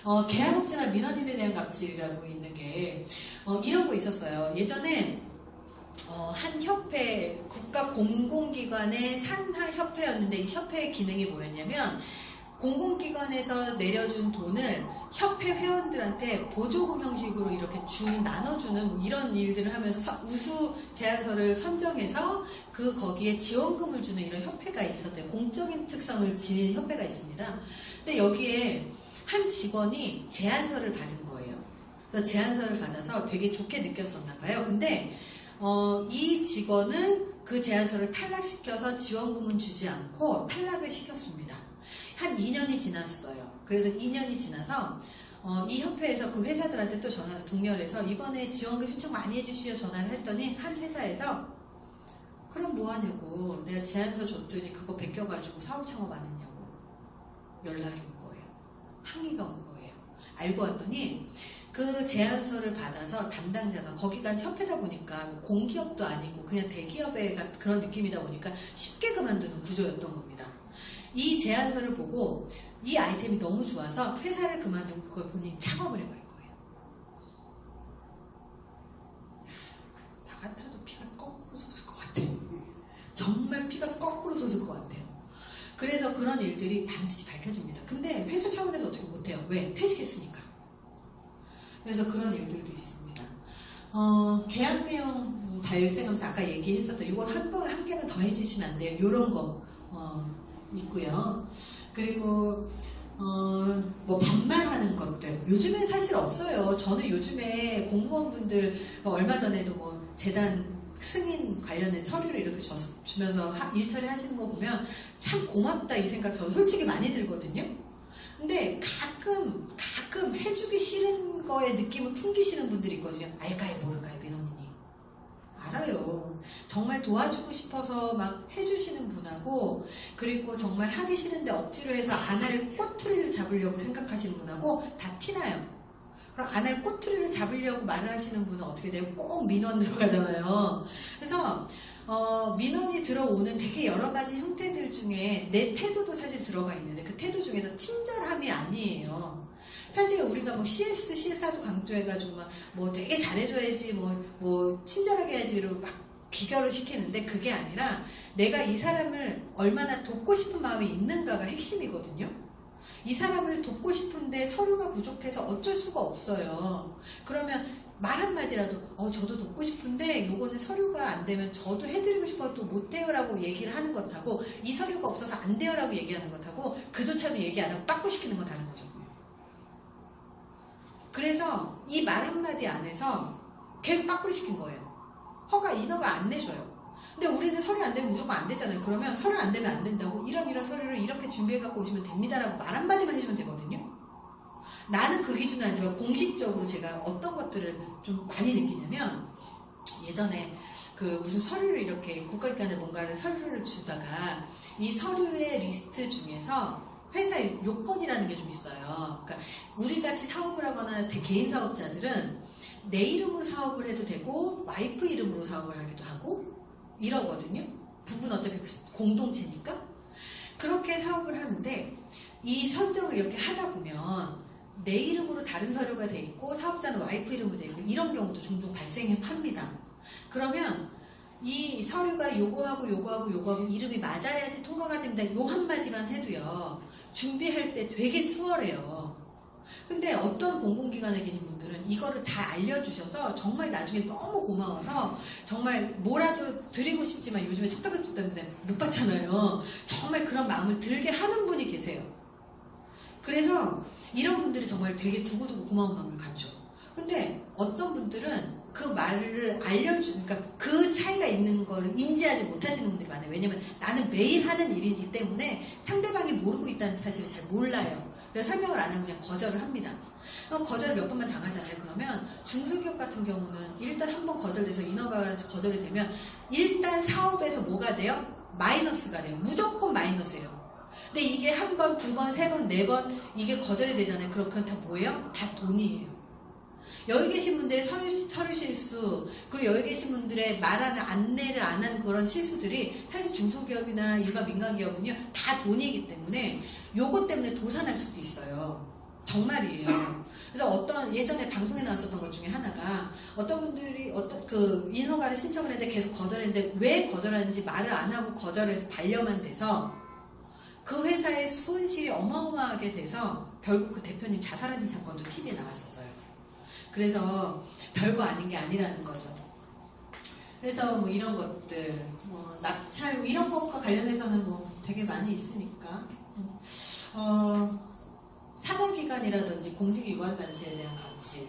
계약업체나 민원인에 대한 갑질이라고 있는 게 이런 거 있었어요. 예전에 한 협회, 국가 공공기관의 산하협회였는데 이 협회의 기능이 뭐였냐면 공공기관에서 내려준 돈을 협회 회원들한테 보조금 형식으로 이렇게 나눠주는 뭐 이런 일들을 하면서 우수 제안서를 선정해서 거기에 지원금을 주는 이런 협회가 있었대요. 공적인 특성을 지닌 협회가 있습니다. 근데 여기에 한 직원이 제안서를 받은 거예요. 그래서 제안서를 받아서 되게 좋게 느꼈었나 봐요. 근데 이 직원은 그 제안서를 탈락시켜서 지원금은 주지 않고 탈락을 시켰습니다. 한 2년이 지났어요. 그래서 2년이 지나서 이 협회에서 그 회사들한테 또 전화를 동렬해서 이번에 지원금 신청 많이 해주시오 전화를 했더니 한 회사에서 그럼 뭐하냐고 내가 제안서 줬더니 그거 베껴가지고 사업 창업 안 했냐고 연락이 온 거예요. 항의가 온 거예요. 알고 왔더니 그 제안서를 받아서 담당자가 거기가 협회다 보니까 공기업도 아니고 그냥 대기업의 그런 느낌이다 보니까 쉽게 그만두는 구조였던 겁니다. 이 제안서를 보고 이 아이템이 너무 좋아서 회사를 그만두고 그걸 본인이 창업을 해버린 거예요. 나 같아도 피가 거꾸로 솟을 것 같아요. 정말 피가 거꾸로 솟을 것 같아요. 그래서 그런 일들이 반드시 밝혀집니다. 근데 회사 차원에서 어떻게 못해요. 왜? 퇴직했으니까. 그래서 그런 일들도 있습니다. 계약 내용 발생하면서 아까 얘기했었던 이거 한 개는 더 해주시면 안 돼요. 이런 거 있고요. 그리고 뭐 반말하는 것들 요즘엔 사실 없어요. 저는 요즘에 공무원분들 얼마 전에도 뭐 재단 승인 관련된 서류를 이렇게 주면서 일처리 하시는 거 보면 참 고맙다 이 생각 저는 솔직히 많이 들거든요. 근데 가끔 해주기 싫은 거에 느낌을 풍기시는 분들이 있거든요. 알까요 모를까요 민원인이 알아요. 정말 도와주고 싶어서 막 해주시는 분하고 그리고 정말 하기 싫은데 억지로 해서 안 할 꼬투리를 잡으려고 생각하시는 분하고 다 티나요. 그럼 안 할 꼬투리를 잡으려고 말을 하시는 분은 어떻게 돼요? 꼭 민원 들어가잖아요. 그래서 민원이 들어오는 되게 여러 가지 형태들 중에 내 태도도 사실 들어가 있는데 그 태도 중에서 친절함이 아니에요. 사실 우리가 뭐 CS, CSR도 강조해가지고 뭐 되게 잘해줘야지 뭐 친절하게 해야지로 막 비교를 시키는데 그게 아니라 내가 이 사람을 얼마나 돕고 싶은 마음이 있는가가 핵심이거든요. 이 사람을 돕고 싶은데 서류가 부족해서 어쩔 수가 없어요. 그러면 말 한마디라도 저도 돕고 싶은데 요거는 서류가 안 되면 저도 해드리고 싶어도 못해요 라고 얘기를 하는 것하고 이 서류가 없어서 안 돼요 라고 얘기하는 것하고 그조차도 얘기 안 하고 빠꾸시키는 건 다른 거죠. 그래서 이 말 한마디 안에서 계속 빠꾸를 시킨 거예요. 인허가 안 내줘요. 근데 우리는 서류 안 되면 무조건 안 되잖아요. 그러면 서류 안 되면 안 된다고 이런 서류를 이렇게 준비해 갖고 오시면 됩니다라고 말 한마디만 해주면 되거든요. 나는 그 기준은 아니지만 공식적으로 제가 어떤 것들을 좀 많이 느끼냐면 예전에 무슨 서류를 이렇게 국가기관에 뭔가를 서류를 주다가 이 서류의 리스트 중에서 회사의 요건이라는 게 좀 있어요. 그러니까 우리 같이 사업을 하거나 개인 사업자들은 내 이름으로 사업을 해도 되고 와이프 이름으로 사업을 하기도 하고 이러거든요. 부부는 어차피 공동체니까. 그렇게 사업을 하는데 이 선정을 이렇게 하다 보면 내 이름으로 다른 서류가 돼 있고 사업자는 와이프 이름으로 돼 있고 이런 경우도 종종 발생합니다. 그러면 이 서류가 요거하고 이름이 맞아야지 통과가 됩니다. 요 한마디만 해도요. 준비할 때 되게 수월해요. 근데 어떤 공공기관에 계신 분들은 이거를 다 알려주셔서 정말 나중에 너무 고마워서 정말 뭐라도 드리고 싶지만 요즘에 척박이 때문에 못 받잖아요. 정말 그런 마음을 들게 하는 분이 계세요. 그래서 이런 분들이 정말 되게 두고두고 고마운 마음을 갖죠. 근데 어떤 분들은 그 말을 그러니까 그 차이가 있는 걸 인지하지 못하시는 분들이 많아요. 왜냐면 나는 매일 하는 일이기 때문에 상대방이 모르고 있다는 사실을 잘 몰라요. 그래서 설명을 안 하고 그냥 거절을 합니다. 거절을 몇 번만 당하잖아요. 그러면 중소기업 같은 경우는 일단 한 번 거절돼서 인허가 거절이 되면 일단 사업에서 뭐가 돼요? 마이너스가 돼요. 무조건 마이너스예요. 근데 이게 한 번, 두 번, 세 번, 네 번 이게 거절이 되잖아요. 그건 다 뭐예요? 다 돈이에요. 여기 계신 분들의 서류 실수 그리고 여기 계신 분들의 말하는 안내를 안 하는 그런 실수들이 사실 중소기업이나 일반 민간기업은요 다 돈이기 때문에 요것 때문에 도산할 수도 있어요. 정말이에요. 그래서 어떤 예전에 방송에 나왔었던 것 중에 하나가 어떤 분들이 어떤 그 인허가를 신청을 했는데 계속 거절했는데 왜 거절하는지 말을 안 하고 거절해서 반려만 돼서 그 회사의 손실이 어마어마하게 돼서 결국 그 대표님 자살하신 사건도 TV에 나왔었어요. 그래서 별거 아닌 게 아니라는 거죠. 그래서 뭐 이런 것들, 뭐 낙찰 이런 것과 관련해서는 뭐 되게 많이 있으니까 산업기관이라든지 공직기관단체에 대한 가치